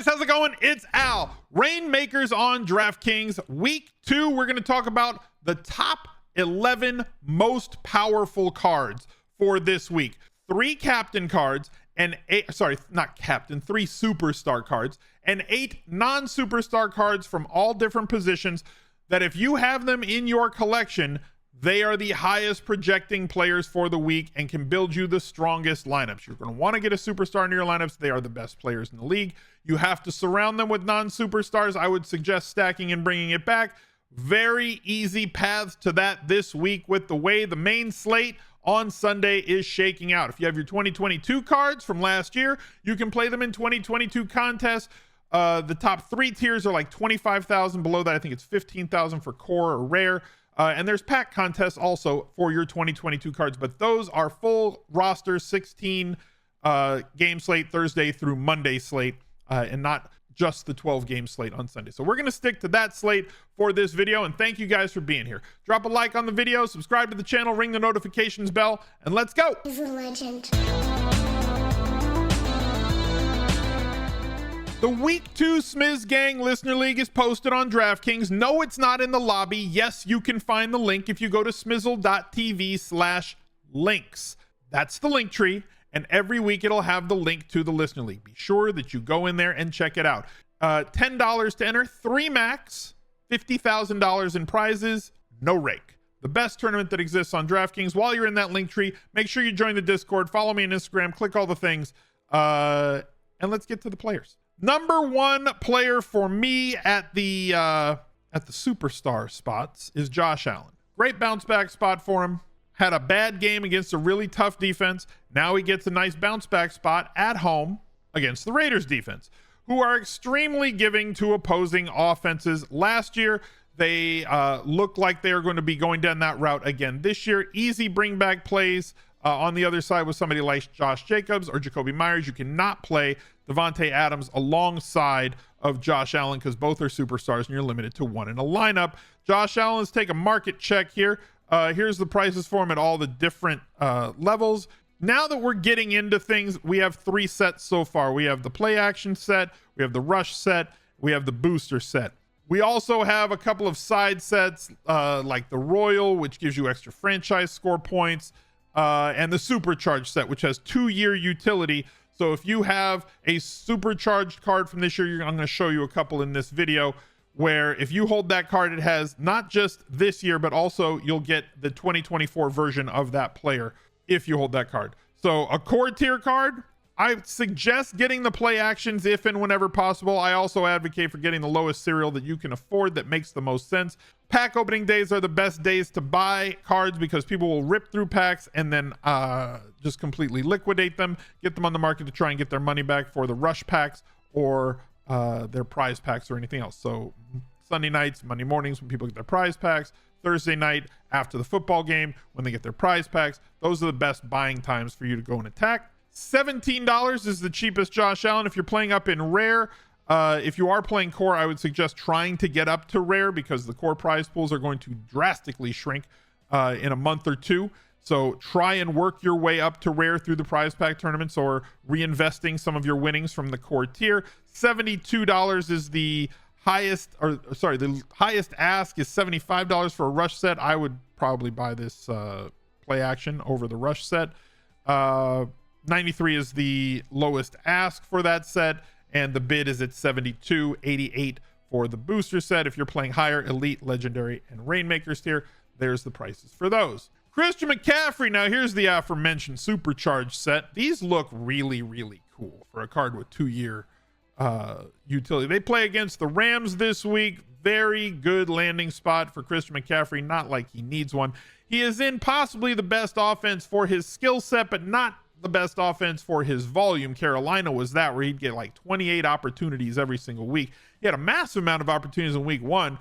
how's it going? It's Al. Rainmakers on DraftKings. Week 2, we're going to talk about the top 11 most powerful cards for this week. 3 captain cards and 3 superstar cards and 8 non-superstar cards from all different positions that if you have them in your collection, they are the highest projecting players for the week and can build you the strongest lineups. You're going to want to get a superstar in your lineups. They are the best players in the league. You have to surround them with non-superstars. I would suggest stacking and bringing it back. Very easy paths to that this week with the way the main slate on Sunday is shaking out. If you have your 2022 cards from last year, you can play them in 2022 contests. The top 3 tiers are like 25,000. Below that, I think it's 15,000 for core or rare. And there's pack contests also for your 2022 cards, but those are full roster 16 game slate Thursday through Monday slate, and not just the 12 game slate on Sunday. So we're going to stick to that slate for this video, and thank you guys for being here. Drop a like on the video, subscribe to the channel, ring the notifications bell, and let's go. He's a legend. The Week 2 Smiz Gang Listener League is posted on DraftKings. No, it's not in the lobby. Yes, you can find the link if you go to smizzle.tv/links. That's the link tree, and every week it'll have the link to the Listener League. Be sure that you go in there and check it out. $10 to enter, 3 max, $50,000 in prizes, no rake. The best tournament that exists on DraftKings. While you're in that link tree, make sure you join the Discord, follow me on Instagram, click all the things, and let's get to the players. Number 1 player for me at the superstar spots is Josh Allen. Great bounce back spot for him. Had a bad game against a really tough defense. Now he gets a nice bounce back spot at home against the Raiders defense, who are extremely giving to opposing offenses. Last year, they looked like they are going to be going down that route again this year. Easy bring back plays. On the other side with somebody like Josh Jacobs or Jacoby Myers. You cannot play Devontae Adams alongside of Josh Allen because both are superstars and you're limited to 1 in a lineup. Josh Allen, let's take a market check here. Here's the prices for him at all the different levels. Now that we're getting into things, we have 3 sets so far. We have the play action set, we have the rush set, we have the booster set. We also have a couple of side sets like the Royal, which gives you extra franchise score points, and the Supercharged set, which has 2-year utility. So if you have a Supercharged card from this year, I'm going to show you a couple in this video, where if you hold that card, it has not just this year, but also you'll get the 2024 version of that player if you hold that card. So a core tier card, I suggest getting the play actions if and whenever possible. I also advocate for getting the lowest serial that you can afford that makes the most sense. Pack opening days are the best days to buy cards because people will rip through packs and then just completely liquidate them, get them on the market to try and get their money back for the rush packs or their prize packs or anything else. So Sunday nights, Monday mornings when people get their prize packs, Thursday night after the football game when they get their prize packs. Those are the best buying times for you to go and attack. $17 is the cheapest Josh Allen. If you're playing up in rare, if you are playing core, I would suggest trying to get up to rare because the core prize pools are going to drastically shrink in a month or 2. So try and work your way up to rare through the prize pack tournaments or reinvesting some of your winnings from the core tier. $72 is the highest, or sorry, the highest ask is $75 for a rush set. I would probably buy this play action over the rush set. 93 is the lowest ask for that set, and the bid is at 72. 88 for the booster set. If you're playing higher, elite, legendary, and Rainmakers tier, there's the prices for those. Christian McCaffrey. Now here's the aforementioned supercharged set. These look really, really cool for a card with 2-year utility. They play against the Rams this week. Very good landing spot for Christian McCaffrey. Not like he needs one. He is in possibly the best offense for his skill set, but not the best offense for his volume. Carolina was that, where he'd get like 28 opportunities every single week. He had a massive amount of opportunities in week 1.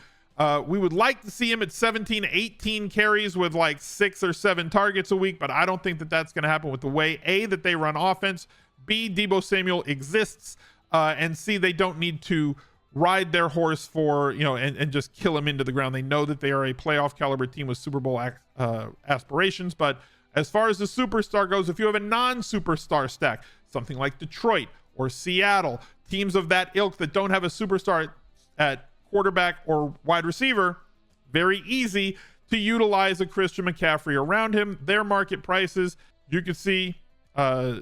We would like to see him at 17, 18 carries with like 6 or 7 targets a week, but I don't think that that's going to happen with the way A, that they run offense, B, Deebo Samuel exists, and C, they don't need to ride their horse for, and just kill him into the ground. They know that they are a playoff caliber team with Super Bowl aspirations. But as far as the superstar goes, if you have a non-superstar stack, something like Detroit or Seattle, teams of that ilk that don't have a superstar at quarterback or wide receiver, very easy to utilize a Christian McCaffrey around him. Their market prices, you can see a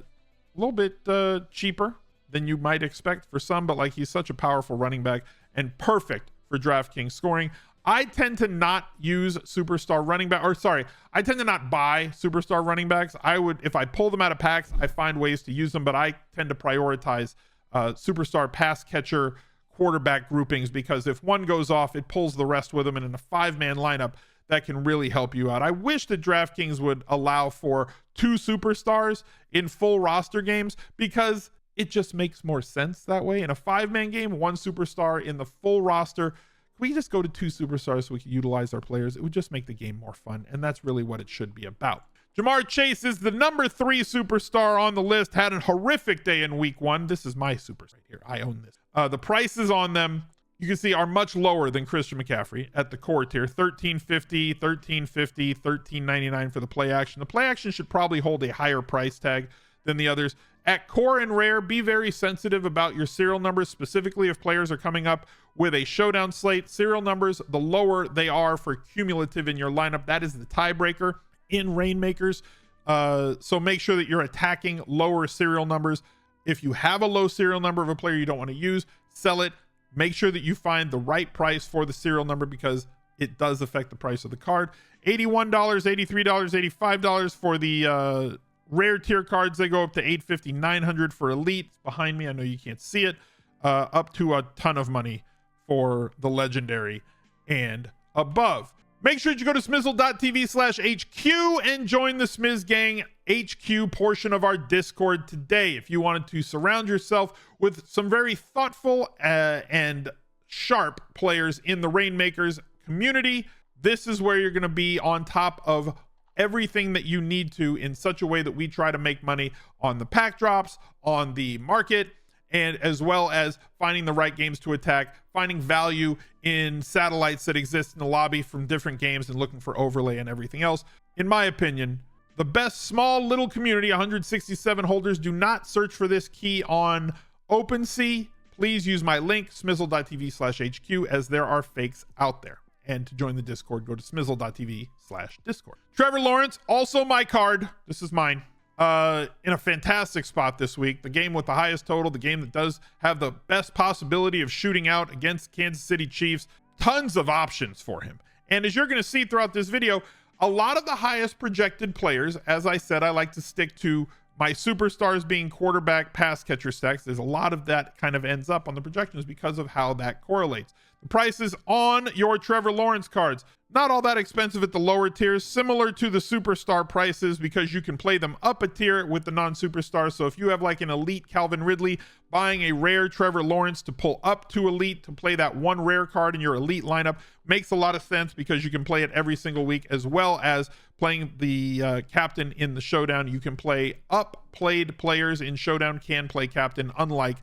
little bit cheaper than you might expect for some, but like he's such a powerful running back and perfect for DraftKings scoring. I tend to not use superstar running back, or sorry, I tend to not buy superstar running backs. I would, if I pull them out of packs, I find ways to use them, but I tend to prioritize superstar pass catcher quarterback groupings, because if one goes off, it pulls the rest with them, and in a 5-man lineup, that can really help you out. I wish that DraftKings would allow for 2 superstars in full roster games, because it just makes more sense that way. In a 5-man game, 1 superstar in the full roster. Can we just go to 2 superstars so we can utilize our players? It would just make the game more fun, and that's really what it should be about. Jamar Chase is the number 3 superstar on the list. Had a horrific day in week 1. This is my superstar right here. I own this. The prices on them, you can see, are much lower than Christian McCaffrey at the core tier. $13.50, $13.50, $13.99 for the play action. The play action should probably hold a higher price tag than the others. At core and rare, be very sensitive about your serial numbers, specifically if players are coming up with a showdown slate. Serial numbers, the lower they are for cumulative in your lineup, that is the tiebreaker in Reignmakers. So make sure that you're attacking lower serial numbers. If you have a low serial number of a player you don't want to use, sell it. Make sure that you find the right price for the serial number, because it does affect the price of the card. $81, $83, $85 for the rare tier cards. They go up to $850, $900 for elite. It's behind me, I know you can't see it. Up to a ton of money for the legendary and above. Make sure you go to smizzle.tv/HQ and join the Smizz Gang HQ portion of our Discord today. If you wanted to surround yourself with some very thoughtful and sharp players in the Reignmakers community, this is where you're going to be on top of everything that you need to, in such a way that we try to make money on the pack drops, on the market, and as well as finding the right games to attack, finding value in satellites that exist in the lobby from different games, and looking for overlay and everything else. In my opinion, the best small little community, 167 holders. Do not search for this key on OpenSea. Please use my link, smizzle.tv/HQ, as there are fakes out there. And to join the Discord, go to smizzle.tv/Discord. Trevor Lawrence, also my card. This is mine. In a fantastic spot this week. The game with the highest total, the game that does have the best possibility of shooting out against Kansas City Chiefs. Tons of options for him. And as you're going to see throughout this video, a lot of the highest projected players, as I said, I like to stick to my superstars being quarterback pass catcher stacks. There's a lot of that kind of ends up on the projections because of how that correlates. The prices on your Trevor Lawrence cards, not all that expensive at the lower tiers, similar to the superstar prices, because you can play them up a tier with the non-superstars. So if you have like an elite Calvin Ridley, buying a rare Trevor Lawrence to pull up to elite to play that one rare card in your elite lineup makes a lot of sense, because you can play it every single week, as well as playing the captain in the showdown. You can play up played players in showdown can play captain, unlike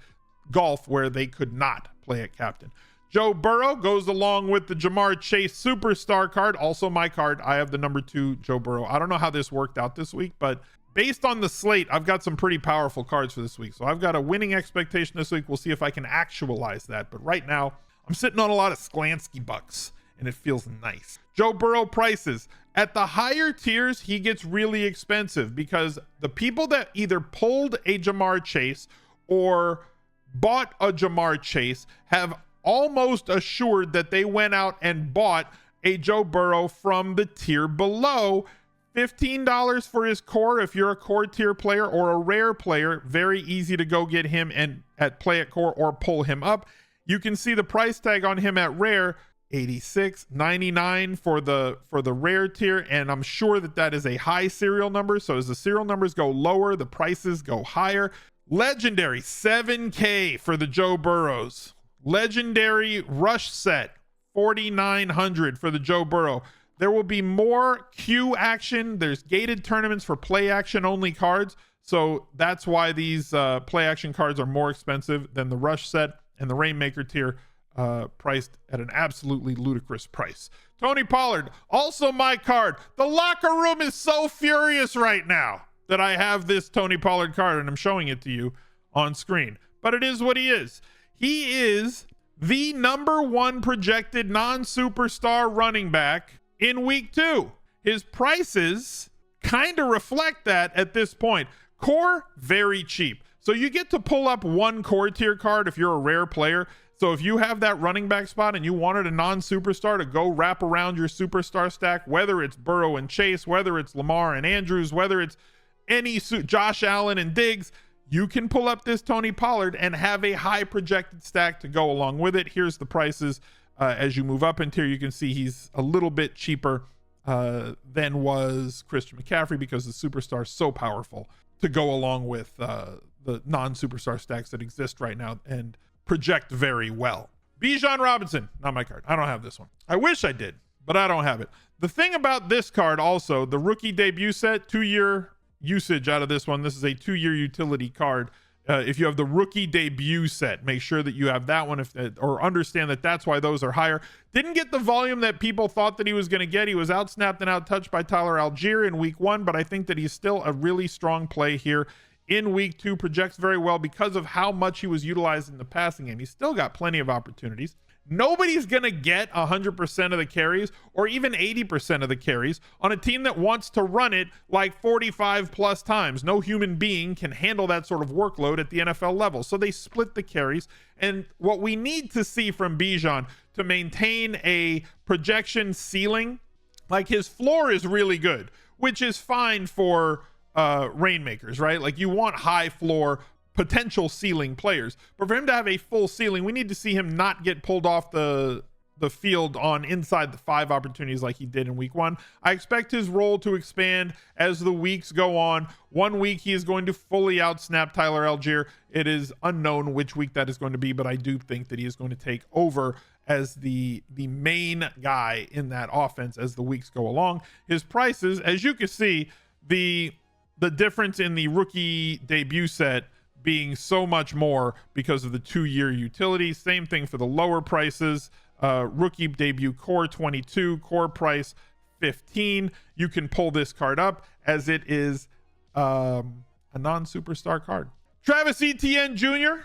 golf where they could not play at captain. Joe Burrow goes along with the Jamar Chase superstar card, also my card. I have the number 2 Joe Burrow. I don't know how this worked out this week, but based on the slate, I've got some pretty powerful cards for this week. So I've got a winning expectation this week. We'll see if I can actualize that. But right now, I'm sitting on a lot of Sklansky bucks, and it feels nice. Joe Burrow prices. At the higher tiers, he gets really expensive, because the people that either pulled a Jamar Chase or bought a Jamar Chase have almost assured that they went out and bought a Joe Burrow from the tier below. $15 for his core if you're a core tier player or a rare player. Very easy to go get him and at play at core or pull him up. You can see the price tag on him at rare, $86.99 for the rare tier, and I'm sure that that is a high serial number. So as the serial numbers go lower, the prices go higher. Legendary, $7K for the Joe Burrows. Legendary rush set, $4,900 for the Joe Burrow. There will be more queue action. There's gated tournaments for play action only cards. So that's why these play action cards are more expensive than the rush set and the Reignmaker tier, priced at an absolutely ludicrous price. Tony Pollard, also my card. The locker room is so furious right now that I have this Tony Pollard card, and I'm showing it to you on screen. but it is what he is. He is the number one projected non-superstar running back in week 2. His prices kind of reflect that at this point. Core, very cheap. So you get to pull up one core tier card if you're a rare player. So if you have that running back spot and you wanted a non-superstar to go wrap around your superstar stack, whether it's Burrow and Chase, whether it's Lamar and Andrews, whether it's Josh Allen and Diggs, you can pull up this Tony Pollard and have a high projected stack to go along with it. Here's the prices. As you move up into here, you can see he's a little bit cheaper than was Christian McCaffrey because the superstar is so powerful to go along with the non-superstar stacks that exist right now and project very well. Bijan Robinson, not my card. I don't have this one. I wish I did, but I don't have it. The thing about this card also, the rookie debut set, 2-year usage out of this one. This is a 2-year utility card. If you have the rookie debut set, make sure that you have that one, or understand that that's why those are higher. Didn't get the volume that people thought that he was going to get. He was outsnapped and outtouched by Tyler Algier in week 1, but I think that he's still a really strong play here in week 2. Projects very well because of how much he was utilized in the passing game. He's still got plenty of opportunities. Nobody's going to get 100% of the carries or even 80% of the carries on a team that wants to run it like 45 plus times. No human being can handle that sort of workload at the NFL level. So they split the carries. And what we need to see from Bijan to maintain a projection ceiling, like his floor is really good, which is fine for Reignmakers, right? Like you want high floor potential ceiling players, but for him to have a full ceiling, we need to see him not get pulled off the field on inside the 5 opportunities like he did in week 1. I expect his role to expand as the weeks go on. 1 week he is going to fully outsnap Tyler Algier. It is unknown which week that is going to be, but I do think that he is going to take over as the main guy in that offense as the weeks go along. His prices, as you can see, the difference in the rookie debut set being so much more because of the 2-year utility. Same thing for the lower prices. Rookie debut core 22, core price 15. You can pull this card up as it is a non-superstar card. Travis Etienne Jr.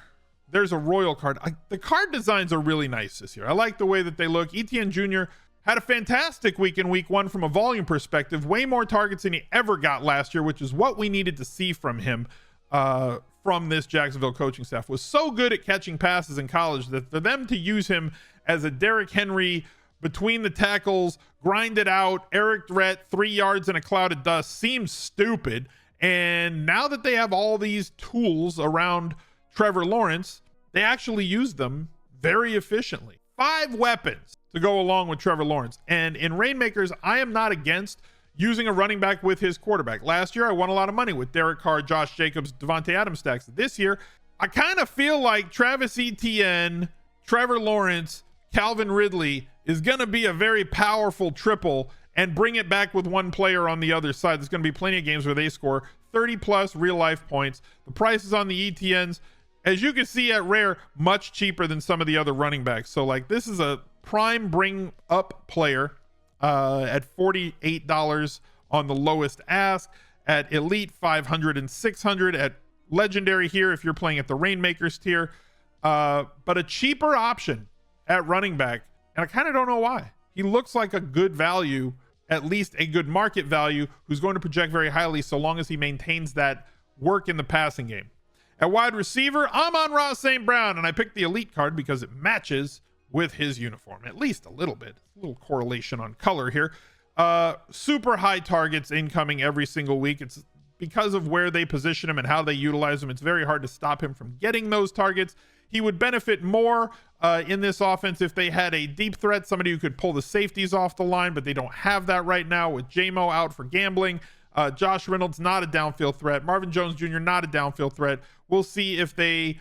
There's a royal card. The card designs are really nice this year. I like the way that they look. Etienne Jr. had a fantastic week in week 1 from a volume perspective. Way more targets than he ever got last year, which is what we needed to see from him. From this Jacksonville coaching staff was so good at catching passes in college that for them to use him as a Derrick Henry between the tackles, grind it out, Eric threat, 3 yards in a cloud of dust seems stupid. And now that they have all these tools around Trevor Lawrence, they actually use them very efficiently. 5 weapons to go along with Trevor Lawrence. And in Reignmakers, I am not against using a running back with his quarterback. Last year, I won a lot of money with Derek Carr, Josh Jacobs, Devontae Adams stacks. This year, I kind of feel like Travis Etienne, Trevor Lawrence, Calvin Ridley is going to be a very powerful triple and bring it back with one player on the other side. There's going to be plenty of games where they score 30 plus real life points. The prices on the Etiennes, as you can see at Rare, much cheaper than some of the other running backs. So like this is a prime bring up player at $48 on the lowest ask, at Elite $500 and $600, at Legendary here if you're playing at the Reignmakers tier, but a cheaper option at running back. And I kind of don't know why. He looks like a good value, at least a good market value, who's going to project very highly so long as he maintains that work in the passing game. At wide receiver, Amon-Ra St. Brown, and I picked the Elite card because it matches with his uniform, at least a little bit. A little correlation on color here. Super high targets incoming every single week. It's because of where they position him and how they utilize him. It's very hard to stop him from getting those targets. He would benefit more in this offense if they had a deep threat, somebody who could pull the safeties off the line, but they don't have that right now with J-Mo out for gambling. Josh Reynolds, not a downfield threat. Marvin Jones Jr., not a downfield threat. We'll see if they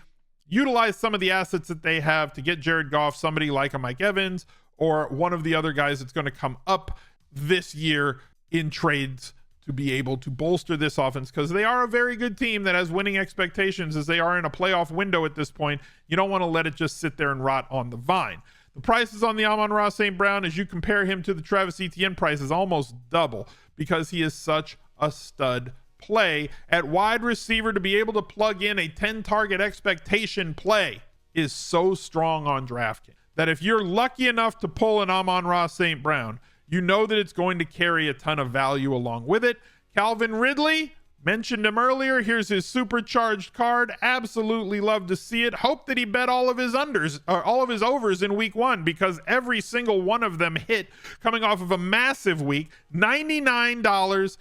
utilize some of the assets that they have to get Jared Goff, somebody like a Mike Evans, or one of the other guys that's going to come up this year in trades to be able to bolster this offense, because they are a very good team that has winning expectations as they are in a playoff window at this point. You don't want to let it just sit there and rot on the vine. The prices on the Amon-Ra St. Brown, as you compare him to the Travis Etienne price, is almost double because he is such a stud play at wide receiver to be able to plug in a 10 target expectation play is so strong on DraftKings that if you're lucky enough to pull an Amon-Ra St. Brown, you know that it's going to carry a ton of value along with it. Calvin Ridley, mentioned him earlier. Here's his supercharged card. Absolutely love to see it. Hope that he bet all of his unders or all of his overs in week 1, because every single one of them hit coming off of a massive week. $99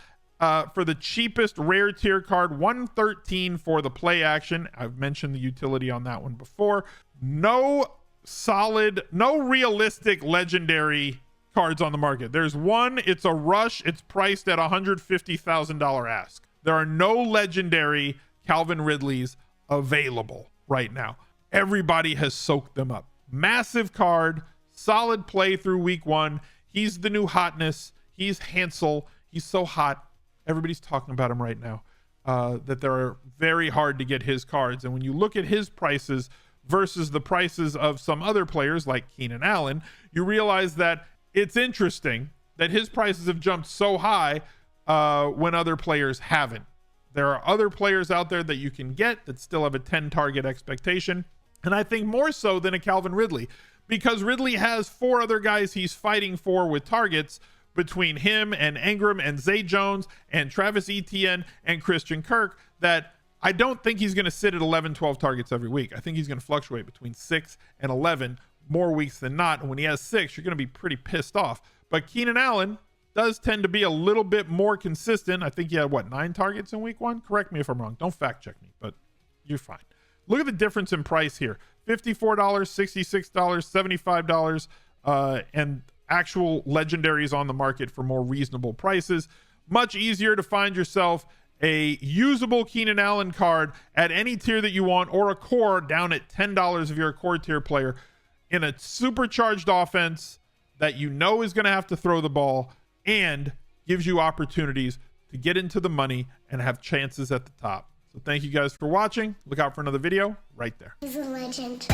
for the cheapest rare tier card, $113 for the play action. I've mentioned the utility on that one before. No realistic legendary cards on the market. There's one, it's a rush. It's priced at $150,000 ask. There are no legendary Calvin Ridleys available right now. Everybody has soaked them up. Massive card, solid play through week 1. He's the new hotness. He's Hansel. He's so hot. Everybody's talking about him right now. That they're very hard to get his cards. And when you look at his prices versus the prices of some other players like Keenan Allen, you realize that it's interesting that his prices have jumped so high when other players haven't. There are other players out there that you can get that still have a 10 target expectation, and I think more so than a Calvin Ridley, because Ridley has 4 other guys he's fighting for with targets between him and Ingram and Zay Jones and Travis Etienne and Christian Kirk, that I don't think he's going to sit at 11, 12 targets every week. I think he's going to fluctuate between 6 and 11 more weeks than not. And when he has 6, you're going to be pretty pissed off. But Keenan Allen does tend to be a little bit more consistent. I think he had 9 targets in week 1. Correct me if I'm wrong. Don't fact check me, but you're fine. Look at the difference in price here. $54, $66, $75, and actual legendaries on the market for more reasonable prices. Much easier to find yourself a usable Keenan Allen card at any tier that you want, or a core down at $10 if you're a core tier player in a supercharged offense that you know is going to have to throw the ball and gives you opportunities to get into the money and have chances at the top. So thank you guys for watching. Look out for another video right there. He's a legend.